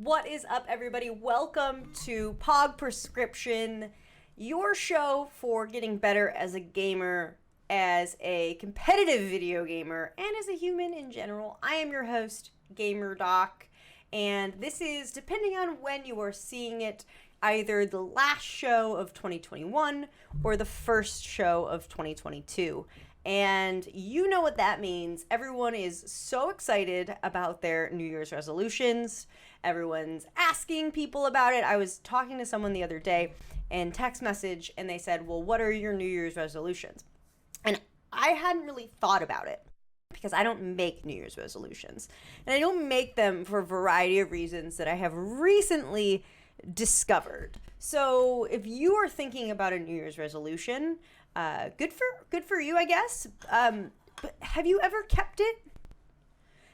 What is up, everybody? Welcome to Pog Prescription, your show for getting better as a gamer, as a competitive video gamer, and as a human in general. I am your host, GamerDoc, and this is, depending on when you are seeing it, either the last show of 2021 or the first show of 2022. And you know what that means. Everyone is so excited about their New Year's resolutions. Everyone's asking people about it. I was talking to someone the other day in text message, and they said, well, what are your New Year's resolutions? And I hadn't really thought about it because I don't make New Year's resolutions. And I don't make them for a variety of reasons that I have recently discovered. So if you are thinking about a New Year's resolution, good for you, I guess. But have you ever kept it?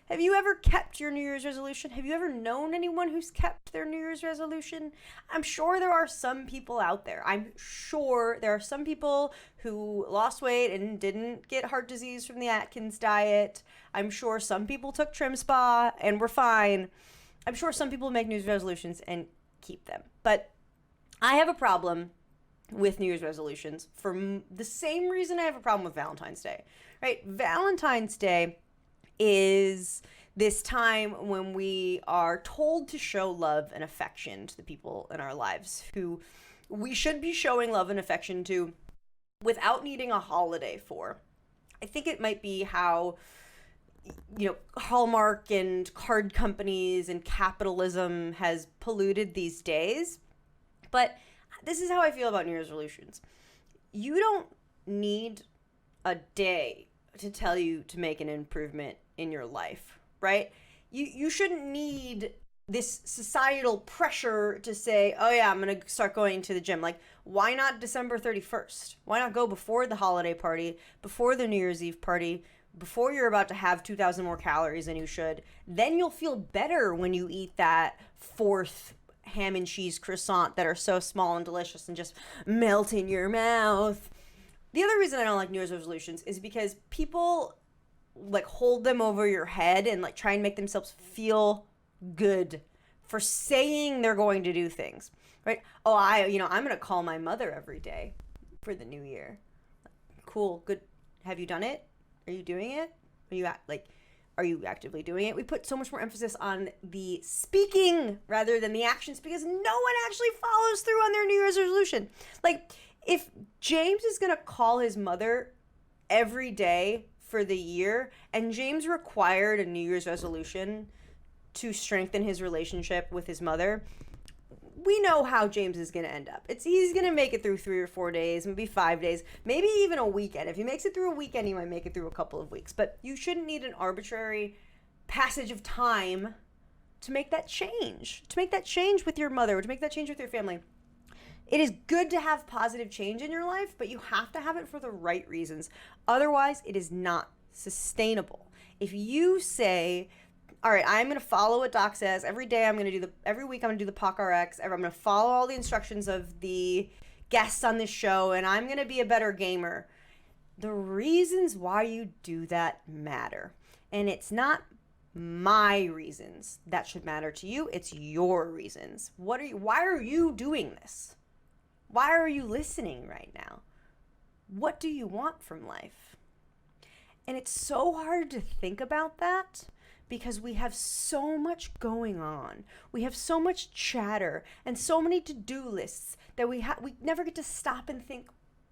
Have you ever kept your New Year's resolution? Have you ever known anyone who's kept their New Year's resolution? I'm sure there are some people out there. I'm sure there are some people who lost weight and didn't get heart disease from the Atkins diet. I'm sure some people took Trim Spa and were fine. I'm sure some people make New Year's resolutions and keep them. But I have a problem with New Year's resolutions for the same reason I have a problem with Valentine's Day, right? Valentine's Day is this time when we are told to show love and affection to the people in our lives who we should be showing love and affection to without needing a holiday for. I think it might be how, Hallmark and card companies and capitalism has polluted these days. But this is how I feel about New Year's resolutions. You don't need a day to tell you to make an improvement in your life, right? You shouldn't need this societal pressure to say, oh yeah, I'm going to start going to the gym. Like, why not December 31st? Why not go before the holiday party, before the New Year's Eve party, before you're about to have 2,000 more calories than you should? Then you'll feel better when you eat that fourth ham and cheese croissant that are so small and delicious and just melt in your mouth. The other reason I don't like New Year's resolutions is because people hold them over your head and try and make themselves feel good for saying they're going to do things, right? Oh, I'm going to call my mother every day for the new year. Cool. Good. Have you done it? Are you doing it? Are you actively doing it? We put so much more emphasis on the speaking rather than the actions because no one actually follows through on their New Year's resolution. If James is going to call his mother every day for the year and James required a New Year's resolution to strengthen his relationship with his mother, we know how James is going to end up. He's going to make it through 3 or 4 days, maybe 5 days, maybe even a weekend. If he makes it through a weekend, he might make it through a couple of weeks. But you shouldn't need an arbitrary passage of time to make that change, with your mother, or to make that change with your family. It is good to have positive change in your life, but you have to have it for the right reasons. Otherwise, it is not sustainable. If you say, all right, I'm going to follow what Doc says. Every week I'm going to do the POC RX. I'm going to follow all the instructions of the guests on this show, and I'm going to be a better gamer. The reasons why you do that matter. And it's not my reasons that should matter to you. It's your reasons. Why are you doing this? Why are you listening right now? What do you want from life? And it's so hard to think about that because we have so much going on. We have so much chatter and so many to-do lists that we never get to stop and think,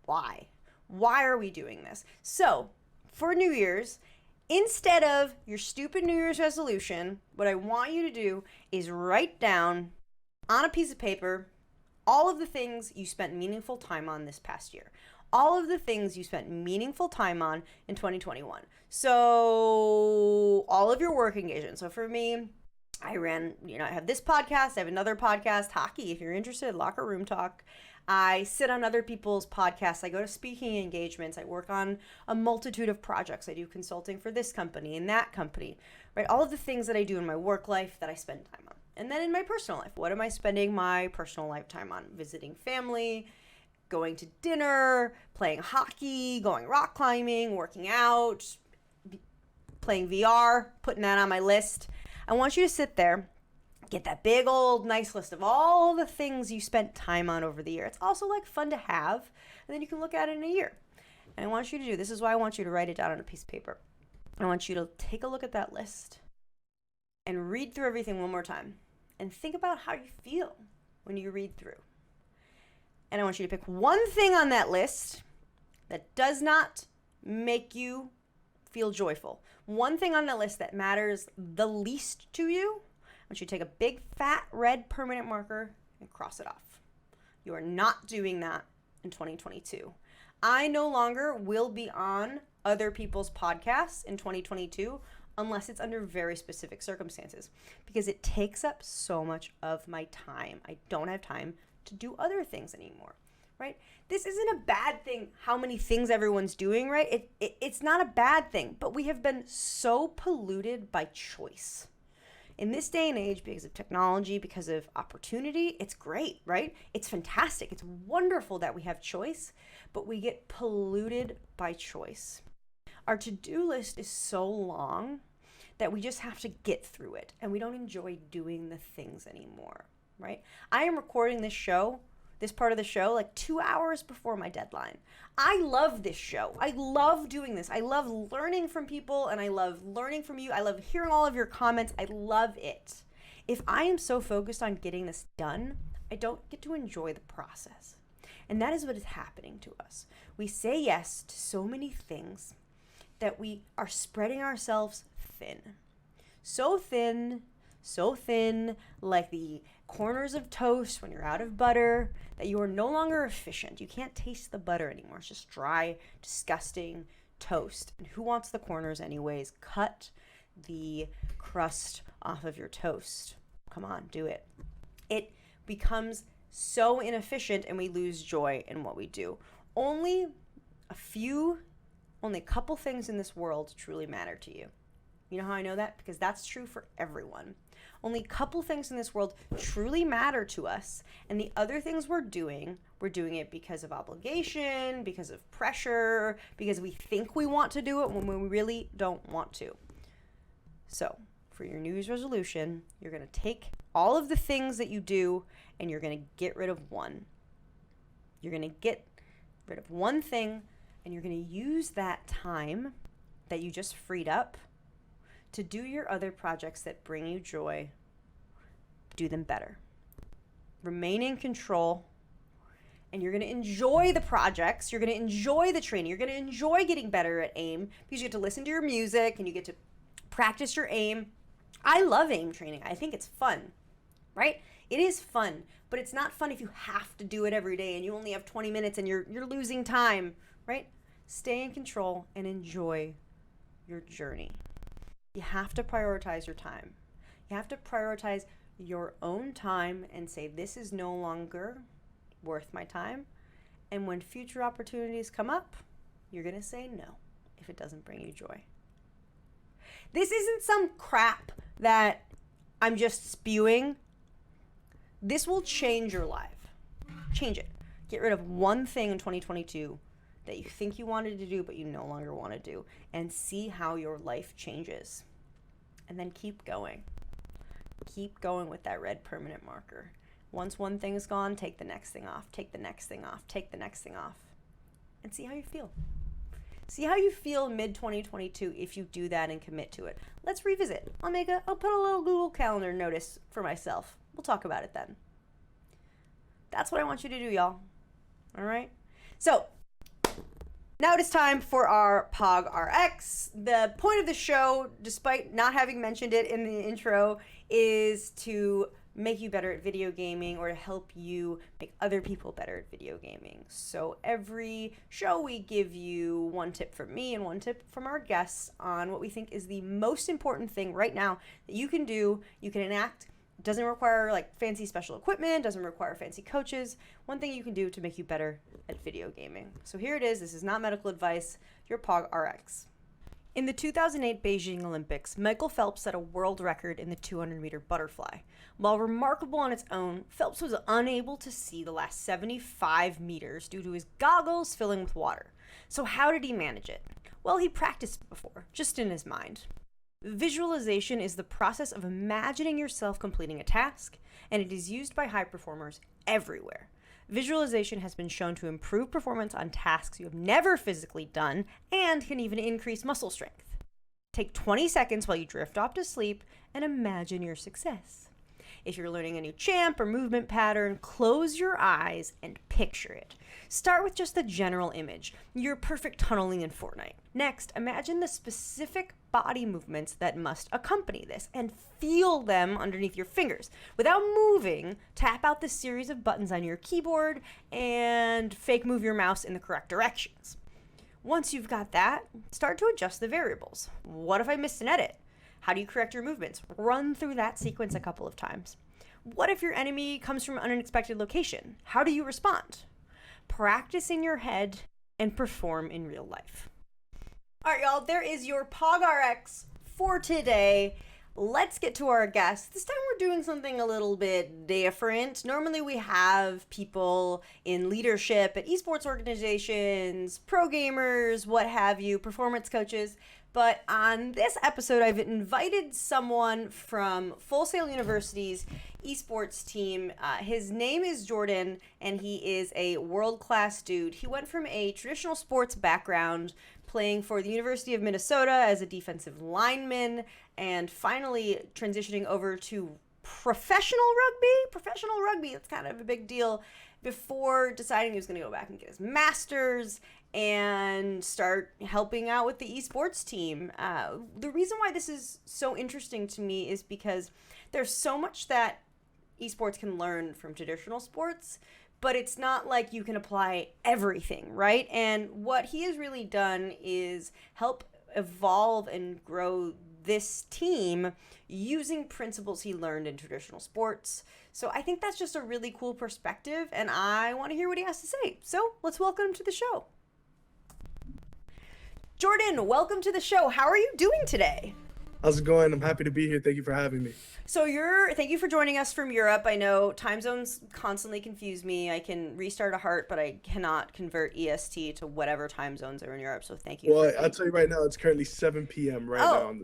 why? Why are we doing this? So, for New Year's, instead of your stupid New Year's resolution, what I want you to do is write down on a piece of paper all of the things you spent meaningful time on this past year. All of the things you spent meaningful time on in 2021. So all of your work engagement. So for me, I have this podcast. I have another podcast, Hockey, if you're interested, Locker Room Talk. I sit on other people's podcasts. I go to speaking engagements. I work on a multitude of projects. I do consulting for this company and that company, right? All of the things that I do in my work life that I spend time on. And then in my personal life, what am I spending my personal lifetime on? Visiting family, going to dinner, playing hockey, going rock climbing, working out, playing VR, putting that on my list. I want you to sit there, Get that big old nice list of all the things you spent time on over the year. It's also like fun to have, and then you can look at it in a year. And I want you to do, this is why I want you to write it down on a piece of paper. I want you to take a look at that list and read through everything one more time and think about how you feel when you read through. And I want you to pick one thing on that list that does not make you feel joyful. One thing on that list that matters the least to you. I want you to take a big fat red permanent marker and cross it off. You are not doing that in 2022. I no longer will be on other people's podcasts in 2022 unless it's under very specific circumstances, because it takes up so much of my time. I don't have time to do other things anymore, right? This isn't a bad thing, how many things everyone's doing, right? It's not a bad thing, but we have been so polluted by choice. In this day and age, because of technology, because of opportunity, it's great, right? It's fantastic. It's wonderful that we have choice, but we get polluted by choice. Our to-do list is so long that we just have to get through it, and we don't enjoy doing the things anymore, right? I am recording this show, this part of the show, like 2 hours before my deadline. I love this show. I love doing this. I love learning from people, and I love learning from you. I love hearing all of your comments. I love it. If I am so focused on getting this done, I don't get to enjoy the process. And that is what is happening to us. We say yes to so many things that we are spreading ourselves thin. So thin, like the corners of toast when you're out of butter, that you are no longer efficient. You can't taste the butter anymore. It's just dry, disgusting toast. And who wants the corners anyways? Cut the crust off of your toast. Come on, do it. It becomes so inefficient and we lose joy in what we do. Only a couple things in this world truly matter to you. You know how I know that? Because that's true for everyone. Only a couple things in this world truly matter to us, and the other things we're doing it because of obligation, because of pressure, because we think we want to do it when we really don't want to. So, for your New Year's resolution, you're going to take all of the things that you do, and you're going to get rid of one. You're going to get rid of one thing, and you're going to use that time that you just freed up to do your other projects that bring you joy. Do them better. Remain in control, and you're going to enjoy the projects. You're going to enjoy the training. You're going to enjoy getting better at aim because you get to listen to your music and you get to practice your aim. I love aim training. I think it's fun, right? It is fun, but it's not fun if you have to do it every day and you only have 20 minutes and you're losing time, right? Stay in control and enjoy your journey. You have to prioritize your time. You have to prioritize your own time and say, this is no longer worth my time. And when future opportunities come up, you're going to say no if it doesn't bring you joy. This isn't some crap that I'm just spewing. This will change your life. Change it. Get rid of one thing in 2022 that you think you wanted to do but you no longer want to do, and see how your life changes. And then keep going. Keep going with that red permanent marker. Once one thing is gone, take the next thing off, take the next thing off, take the next thing off, and see how you feel. See how you feel mid-2022 if you do that and commit to it. Let's revisit. I'll put a little Google Calendar notice for myself. We'll talk about it then. That's what I want you to do, y'all. All right? So, now it is time for our POG RX. The point of the show, despite not having mentioned it in the intro, is to make you better at video gaming or to help you make other people better at video gaming. So every show we give you one tip from me and one tip from our guests on what we think is the most important thing right now that you can do, you can enact. It doesn't require like fancy special equipment, doesn't require fancy coaches. One thing you can do to make you better at video gaming. So here it is. This is not medical advice. Your POG RX. In the 2008 Beijing Olympics, Michael Phelps set a world record in the 200-meter butterfly. While remarkable on its own, Phelps was unable to see the last 75 meters due to his goggles filling with water. So how did he manage it? Well, he practiced before, just in his mind. Visualization is the process of imagining yourself completing a task, and it is used by high performers everywhere. Visualization has been shown to improve performance on tasks you have never physically done and can even increase muscle strength. Take 20 seconds while you drift off to sleep and imagine your success. If you're learning a new champ or movement pattern, close your eyes and picture it. Start with just the general image, your perfect tunneling in Fortnite. Next, imagine the specific body movements that must accompany this and feel them underneath your fingers. Without moving, tap out the series of buttons on your keyboard and fake move your mouse in the correct directions. Once you've got that, start to adjust the variables. What if I missed an edit? How do you correct your movements? Run through that sequence a couple of times. What if your enemy comes from an unexpected location? How do you respond? Practice in your head and perform in real life. All right, y'all, there is your PogRx for today. Let's get to our guests. This time we're doing something a little bit different. Normally we have people in leadership at esports organizations, pro gamers, what have you, performance coaches. But on this episode, I've invited someone from Full Sail University's esports team. His name is Jordan, and he is a world-class dude. He went from a traditional sports background, playing for the University of Minnesota as a defensive lineman, and finally transitioning over to professional rugby. Professional rugby, that's kind of a big deal, before deciding he was going to go back and get his master's and start helping out with the esports team. The reason why this is so interesting to me is because there's so much that esports can learn from traditional sports, but it's not like you can apply everything, right? And what he has really done is help evolve and grow this team using principles he learned in traditional sports. So I think that's just a really cool perspective, and I want to hear what he has to say. So let's welcome him to the show. Jordan, welcome to the show. How are you doing today? How's it going? I'm happy to be here. Thank you for having me. So thank you for joining us from Europe. I know time zones constantly confuse me. I can restart a heart, but I cannot convert EST to whatever time zones are in Europe. So thank you. Well, I'll tell you right now, it's currently 7 p.m. right now.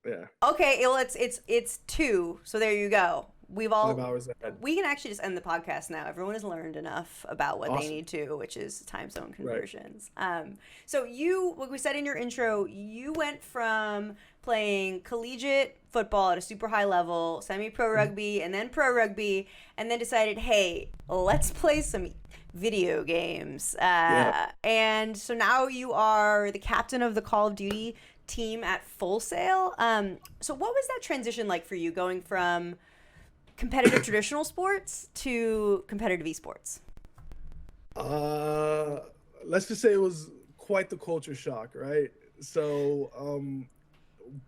Yeah. Okay. Well, it's 2. So there you go. 5 hours ahead. We can actually just end the podcast now. Everyone has learned enough about what they need to, which is time zone conversions. Right. So like we said in your intro, you went from playing collegiate football at a super high level, semi-pro rugby, and then pro rugby, and then decided, hey, let's play some video games. And so now you are the captain of the Call of Duty team at Full Sail. So what was that transition like for you, going from competitive traditional sports to competitive esports? Let's just say it was quite the culture shock, right? So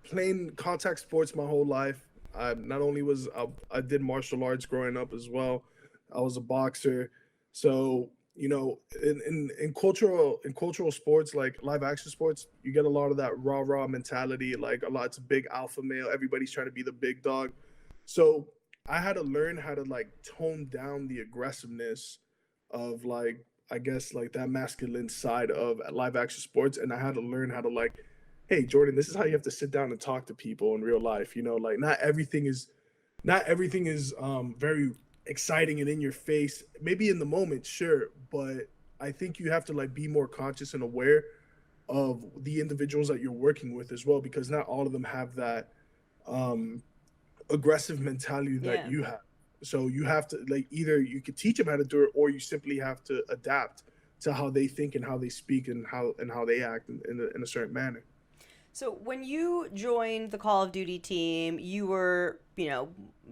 playing contact sports my whole life. I did martial arts growing up as well. I was a boxer. So, in cultural sports, like live action sports, you get a lot of that rah mentality. Like it's a big alpha male. Everybody's trying to be the big dog. So I had to learn how to tone down the aggressiveness of that masculine side of live action sports. And I had to learn how to hey, Jordan, this is how you have to sit down and talk to people in real life. Not everything is very exciting and in your face. Maybe in the moment, sure. But I think you have to be more conscious and aware of the individuals that you're working with as well, because not all of them have that, aggressive mentality that you have. So you have to either you could teach them how to do it, or you simply have to adapt to how they think and how they speak and how they act in a certain manner. So when you joined the Call of Duty team, you were,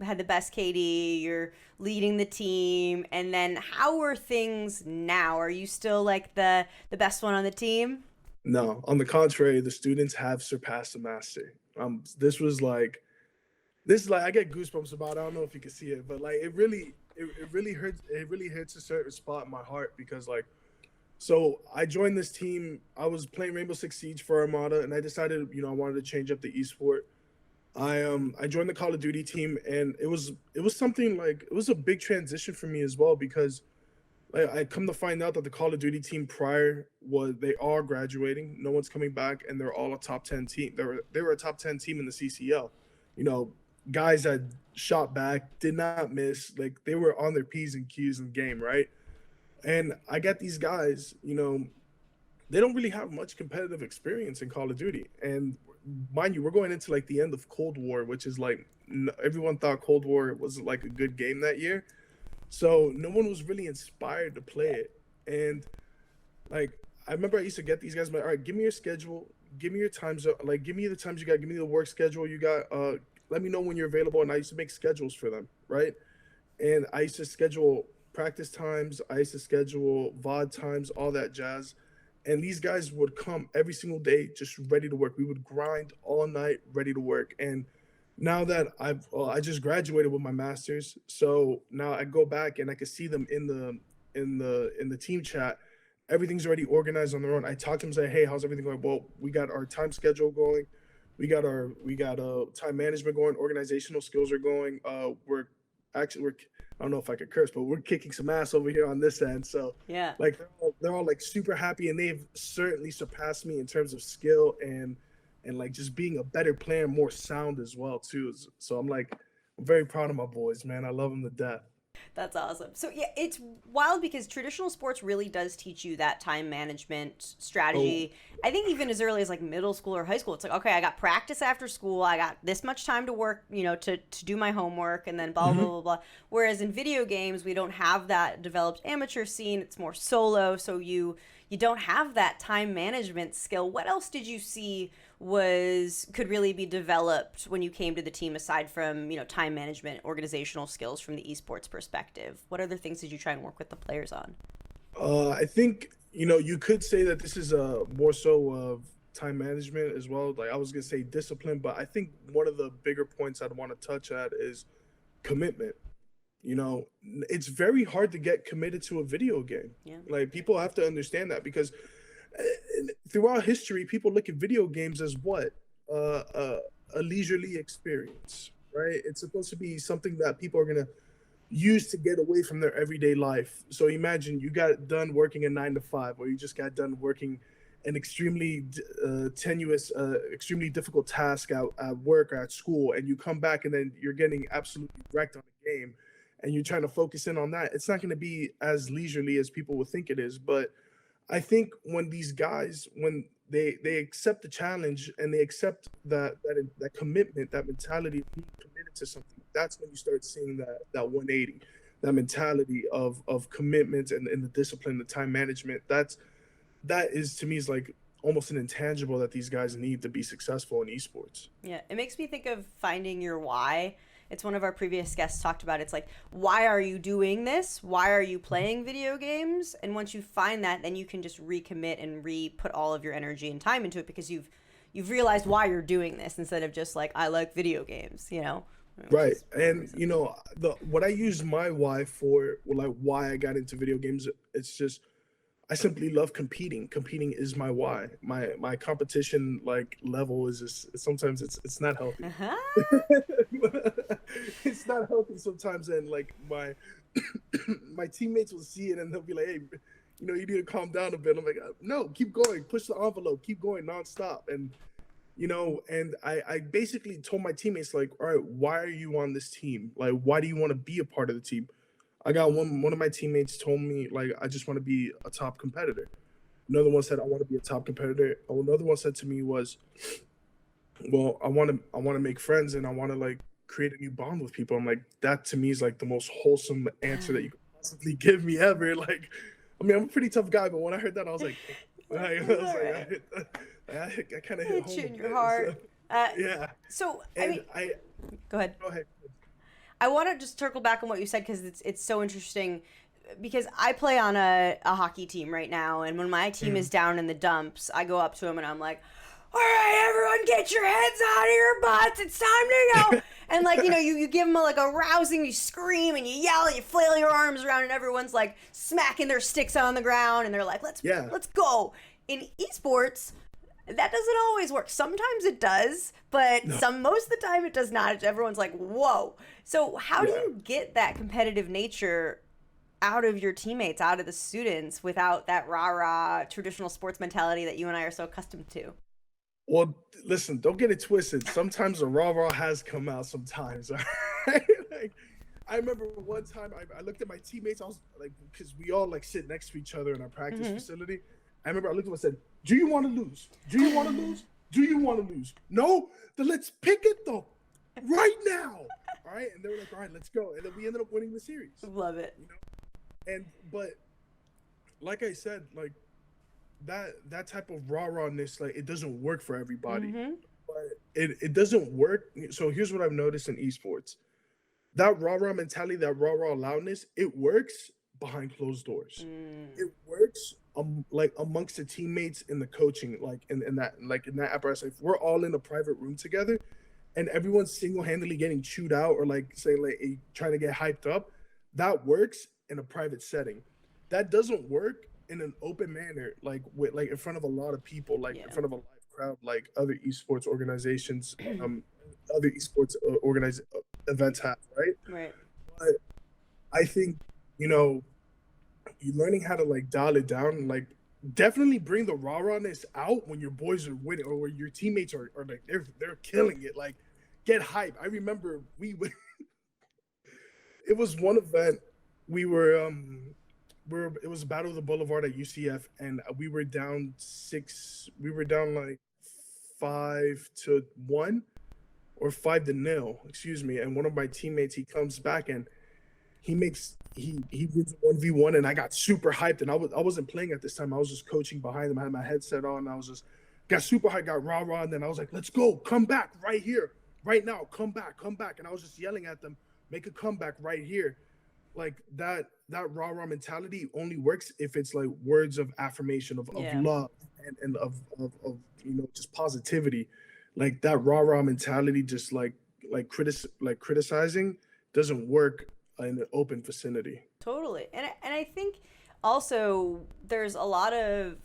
had the best KD, you're leading the team, and then how are things now? Are you still the best one on the team? No, on the contrary, the students have surpassed the master. This I get goosebumps about it. I don't know if you can see it, but it really hurts. It really hits a certain spot in my heart, because so I joined this team. I was playing Rainbow Six Siege for Armada, and I decided, I wanted to change up the esport. I joined the Call of Duty team, and it was something it was a big transition for me as well, because I come to find out that the Call of Duty team prior was they are graduating. No one's coming back, and they're all a top 10 team. They were a top 10 team in the CCL. You know, guys that shot back, did not miss. Like they were on their P's and Q's in the game, right? And I got these guys. They don't really have much competitive experience in Call of Duty. And mind you, we're going into like the end of Cold War, which is like everyone thought Cold War was like a good game that year. So no one was really inspired to play it. And like I remember I used to get these guys, like, all right, give me your schedule, give me your times, like give me the times you got, give me the work schedule you got. Let me know when you're available. And I used to make schedules for them, right? And I used to schedule practice times, I used to schedule VOD times, all that jazz. And these guys would come every single day just ready to work. We would grind all night, ready to work. And now that I just graduated with my master's, so now I go back and I can see them in the team chat. Everything's already organized on their own. I talk to them and say, hey, how's everything going? Well, we got our time schedule going. We got time management going. Organizational skills are going. We're I don't know if I could curse, but we're kicking some ass over here on this end. So Yeah. like they're all like super happy, and they've certainly surpassed me in terms of skill and like just being a better player, more sound as well too. So I'm very proud of my boys, man. I love them to death. That's awesome. So yeah, it's wild because traditional sports really does teach you that time management Oh, strategy. I think even as early as like middle school or high school, it's like, okay, I got practice after school. I got this much time to work, to do my homework and then blah, blah, mhm. blah, blah. Whereas in video games, we don't have that developed amateur scene. It's more solo. So you don't have that time management skill. What else did you see could really be developed when you came to the team aside from, time management, organizational skills from the esports perspective? What other things did you try and work with the players on? I think you could say that this is more so of time management as well. Like I was gonna say discipline, but I think one of the bigger points I'd want to touch at is commitment. It's very hard to get committed to a video game. Yeah. Like people have to understand that because uh, throughout history, people look at video games as what uh, uh, a leisurely experience, right? It's supposed to be something that people are gonna use to get away from their everyday life. So imagine you got done working a 9 to 5, or you just got done working an extremely tenuous, extremely difficult task at work or at school, and you come back and then you're getting absolutely wrecked on a game, and you're trying to focus in on that. It's not going to be as leisurely as people would think it is. But I think when these guys, when they accept the challenge and they accept that commitment, that mentality of being committed to something, that's when you start seeing that 180, that mentality of commitment and the discipline, the time management. That is to me is like almost an intangible that these guys need to be successful in esports. Yeah, it makes me think of finding your why. It's one of our previous guests talked about. It's like, why are you doing this? Why are you playing video games? And once you find that, then you can just recommit and re-put all of your energy and time into it because you've realized why you're doing this instead of just like, I like video games. Which Right. is one And reason. the what I use my why for, well, like why I got into video games, it's just I simply love competing. Competing is my why. My competition like level is just sometimes it's not healthy. Uh-huh. It's not healthy sometimes, and like my my teammates will see it and they'll be like, hey, you need to calm down a bit. I'm like, no, keep going, push the envelope, keep going nonstop. And I basically told my teammates like, all right, why are you on this team? Like, why do you want to be a part of the team? I got one of my teammates told me like, I just want to be a top competitor. Another one said I want to be a top competitor. Another one said to me was, well, I want to make friends and I want to like create a new bond with people. I'm like, that to me is like the most wholesome answer that you could possibly give me ever. Like, I mean, I'm a pretty tough guy, but when I heard that, I was like, I It's was all like, right. I kind of hit Hit home you a in your bit. So, heart. Uh, yeah, so, I and mean, I go ahead. go ahead. I want to just circle back on what you said because it's so interesting. Because I play on a hockey team right now, and when my team is Mhm. down in the dumps, I go up to them and I'm like, "All right, everyone, get your heads out of your butts. It's time to go." And like you give them like a rousing, you scream and you yell and you flail your arms around, and everyone's like smacking their sticks on the ground, and they're like, "Let's Yeah, let's go." In esports, that doesn't always work. Sometimes it does, but no, most of the time it does not. Everyone's like, "Whoa!" So how do yeah. you get that competitive nature out of your teammates, out of the students, without that rah-rah traditional sports mentality that you and I are so accustomed to. Well, listen, don't get it twisted. Sometimes the raw raw has come out sometimes. All right? Like, I remember one time I looked at my teammates. I was like, because we all like sit next to each other in our practice facility. I remember I looked at them and said, "Do you want to lose? Do you want to lose? Do you want to lose? No? Then let's pick it though, right now." All right, and they were like, "All right, let's go." And then we ended up winning the series. Love it. You know, but like I said, like that type of rawness, like it doesn't work for everybody. But it doesn't work. So here's what I've noticed in esports: that raw mentality, that raw loudness, it works behind closed doors. It works like amongst the teammates in the coaching, like in that apparatus. Like, if we're all in a private room together and everyone's single-handedly getting chewed out or like say like trying to get hyped up, that works in a private setting. That doesn't work in an open manner, like with like in front of a lot of people, like in front of a live crowd, like other esports organizations, other esports organized events have, right? Right. But I think, you know, you learning how to like dial it down, like definitely bring the rawness out when your boys are winning or when your teammates are like they're killing it. Like, get hype. I remember we would it was one event we were it was Battle of the Boulevard at UCF, and we were down like 5-1 or 5-0, excuse me. And one of my teammates, he comes back and he wins 1v1, and I got super hyped. And I wasn't playing at this time. I was just coaching behind him. I had my headset on. And I was just got super hyped, got rah. And then I was like, "Let's go, come back right here, right now, come back." And I was just yelling at them, "Make a comeback right here." Like that raw mentality only works if it's like words of affirmation of love and of you know, just positivity. Like that raw mentality, just like criticizing doesn't work in an open vicinity. Totally. And I think also there's a lot of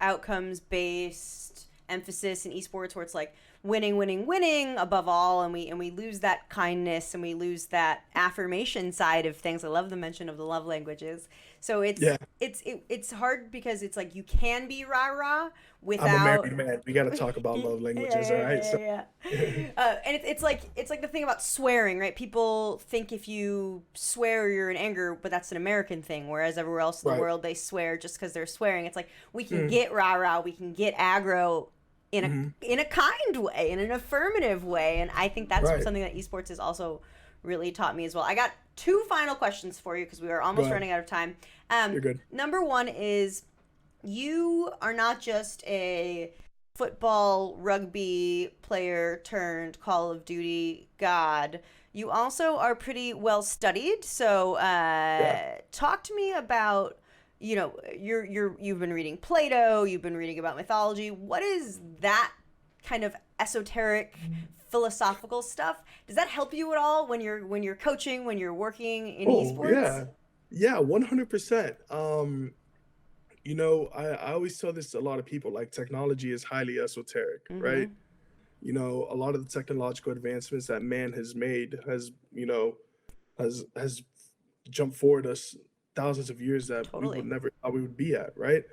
outcomes based emphasis in esports where it's like winning above all, and we lose that kindness and we lose that affirmation side of things. I love the mention of the love languages. So it's hard because it's like you can be rah without. I'm a married man. We got to talk about love languages, all right? And it's like the thing about swearing, right? People think if you swear you're in anger, but that's an American thing, whereas everywhere else in the world they swear just because they're swearing. It's like we can get rah, we can get aggro in a kind way, in an affirmative way, and I think that's something that esports has also really taught me as well. I got two final questions for you because we are almost running out of time. You're good. Number one is, you are not just a football, rugby player turned Call of Duty god. You also are pretty well studied. So talk to me about, you know, you've been reading Plato, you've been reading about mythology. What is that kind of esoteric philosophical stuff? Does that help you at all when you're coaching, when you're working in esports? Yeah, 100%. You know, I always tell this to a lot of people, like technology is highly esoteric, right? You know, a lot of the technological advancements that man has made has jumped forward us thousands of years that we would never thought we would be at, right?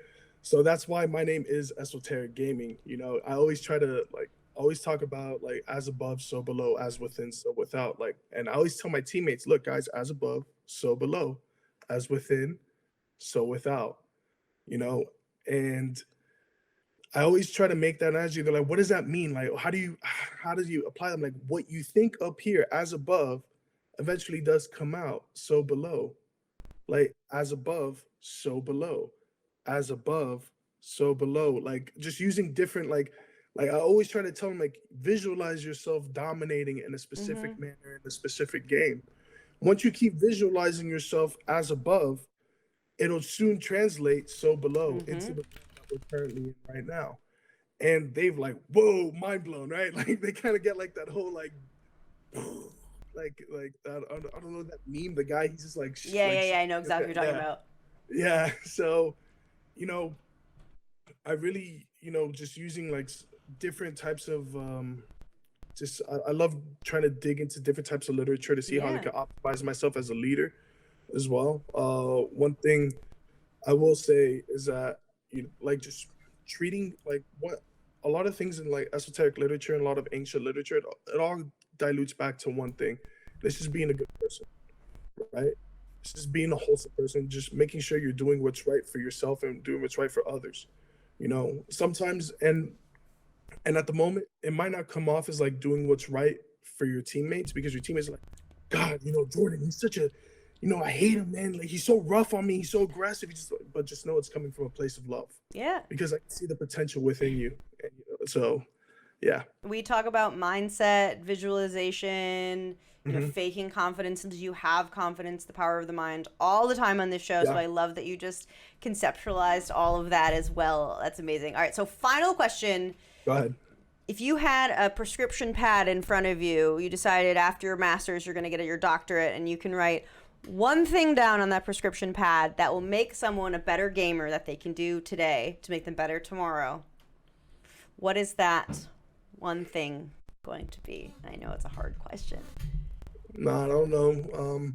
So that's why my name is Esoterik Gaming. You know, I always try to always talk about like as above, so below, as within, so without. Like, and I always tell my teammates, look, guys, as above, so below, as within, so without. You know, and I always try to make that analogy. They're like, what does that mean? Like, how do you apply them? Like, what you think up here as above eventually does come out so below. Like, as above, so below. As above, so below. Like, just using different, like I always try to tell them, like, visualize yourself dominating in a specific manner in a specific game. Once you keep visualizing yourself as above, it'll soon translate so below into the that we're currently in right now. And they've like, whoa, mind blown, right? Like they kind of get like that whole like I don't know that meme. The guy, he's just like I know exactly what you're talking about. Yeah. So, you know, I really, you know, just using like different types of I love trying to dig into different types of literature to see how I can optimize myself as a leader. as well. One thing I will say is that like just treating like what a lot of things in like esoteric literature and a lot of ancient literature, it all dilutes back to one thing. It's just being a good person, right? It's just being a wholesome person, just making sure you're doing what's right for yourself and doing what's right for others. Sometimes and at the moment, it might not come off as like doing what's right for your teammates because your teammates are like, God, Jordan, he's such a, I hate him, man. Like he's so rough on me, he's so aggressive. But just know it's coming from a place of love. Yeah. Because I can see the potential within you, and so yeah. We talk about mindset, visualization, Hmm. faking confidence until you have confidence, the power of the mind, all the time on this show. So Yeah. I love that you just conceptualized all of that as well. That's amazing. All right, so final question. Go ahead. If you had a prescription pad in front of you, you decided after your master's you're going to get your doctorate, and you can write one thing down on that prescription pad that will make someone a better gamer that they can do today to make them better tomorrow. What is that one thing going to be? I know it's a hard question. No, I don't know.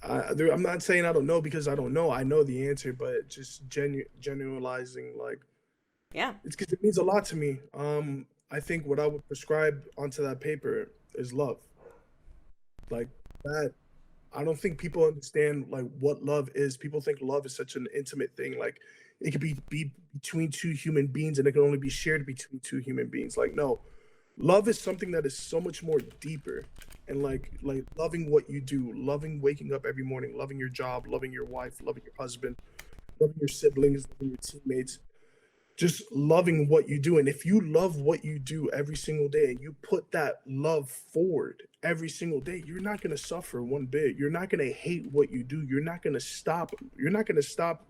I'm not saying I don't know because I don't know. I know the answer, but just generalizing, like, Yeah. it's because it means a lot to me. I think what I would prescribe onto that paper is love. Like that, I don't think people understand like what love is. People think love is such an intimate thing. Like it could be between two human beings, and it can only be shared between two human beings. Like no, love is something that is so much more deeper. And like loving what you do, loving waking up every morning, loving your job, loving your wife, loving your husband, loving your siblings, loving your teammates, just loving what you do. And if you love what you do every single day and you put that love forward every single day, you're not going to suffer one bit. You're not going to hate what you do. You're not going to stop. You're not going to stop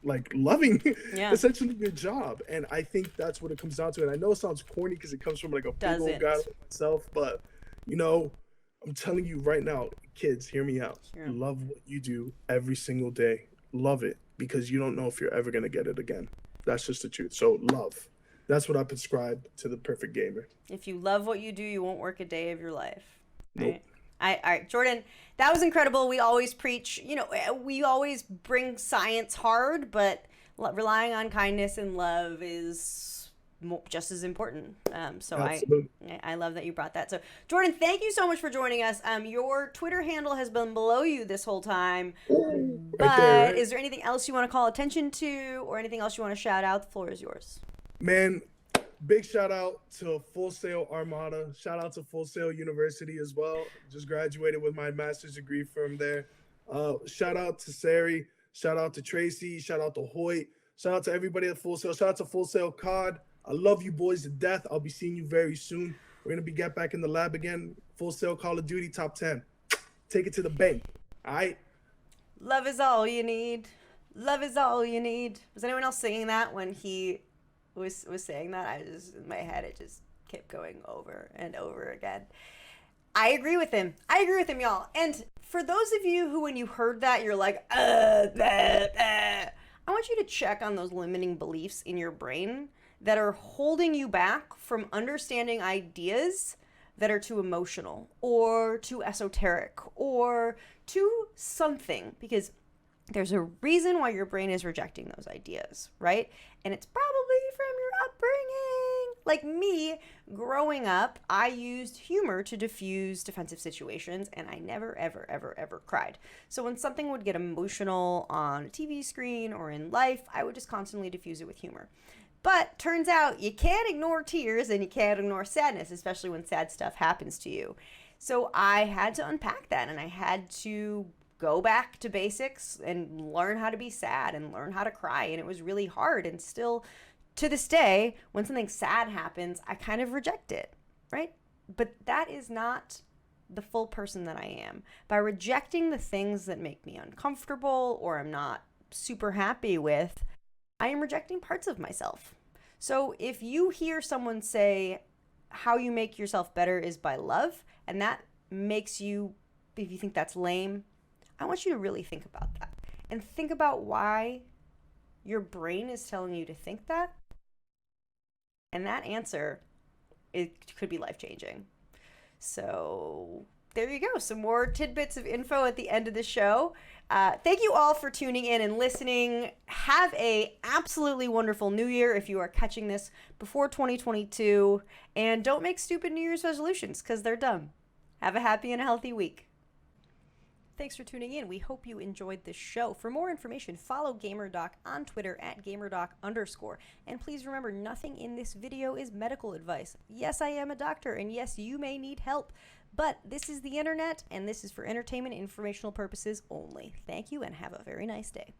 like loving Yeah. essentially your job. And I think that's what it comes down to. And I know it sounds corny because it comes from like a big old guy like myself, but I'm telling you right now, kids, hear me out. Sure. Love what you do every single day. Love it because you don't know if you're ever going to get it again. That's just the truth. So love. That's what I prescribe to the perfect gamer. If you love what you do, you won't work a day of your life. Nope. All right, Jordan, that was incredible. We always preach, we always bring science hard, but relying on kindness and love is just as important. So Absolutely. I love that you brought that. So Jordan, thank you so much for joining us. Your Twitter handle has been below you this whole time. But Right there, right? Is there anything else you want to call attention to, or anything else you want to shout out? The floor is yours. Man, big shout out to Full Sail Armada. Shout out to Full Sail University as well. Just graduated with my master's degree from there. Shout out to Sari. Shout out to Tracy. Shout out to Hoyt. Shout out to everybody at Full Sail. Shout out to Full Sail COD. I love you boys to death. I'll be seeing you very soon. We're going to get back in the lab again. Full Sail Call of Duty top 10. Take it to the bank. All right? Love is all you need. Love is all you need. Was anyone else singing that when he was saying that? In my head, it just kept going over and over again. I agree with him. Y'all. And for those of you who, when you heard that, you're like, I want you to check on those limiting beliefs in your brain that are holding you back from understanding ideas that are too emotional or too esoteric or too something, because there's a reason why your brain is rejecting those ideas, right? And it's probably from your upbringing. Like me, growing up, I used humor to diffuse defensive situations, and I never, ever, ever, ever cried. So when something would get emotional on a TV screen or in life, I would just constantly diffuse it with humor. But turns out you can't ignore tears and you can't ignore sadness, especially when sad stuff happens to you. So I had to unpack that, and I had to go back to basics and learn how to be sad and learn how to cry. And it was really hard. And still to this day, when something sad happens, I kind of reject it, right? But that is not the full person that I am. By rejecting the things that make me uncomfortable or I'm not super happy with, I am rejecting parts of myself. So if you hear someone say how you make yourself better is by love, and that makes you, if you think that's lame, I want you to really think about that and think about why your brain is telling you to think that. And that answer, it could be life-changing. So there you go. Some more tidbits of info at the end of the show. Thank you all for tuning in and listening. Have a absolutely wonderful new year if you are catching this before 2022. And don't make stupid New Year's resolutions because they're dumb. Have a happy and healthy week. Thanks for tuning in. We hope you enjoyed this show. For more information, follow GamerDoc on Twitter at GamerDoc_. And please remember, nothing in this video is medical advice. Yes, I am a doctor, and yes, you may need help. But this is the internet, and this is for entertainment and informational purposes only. Thank you, and have a very nice day.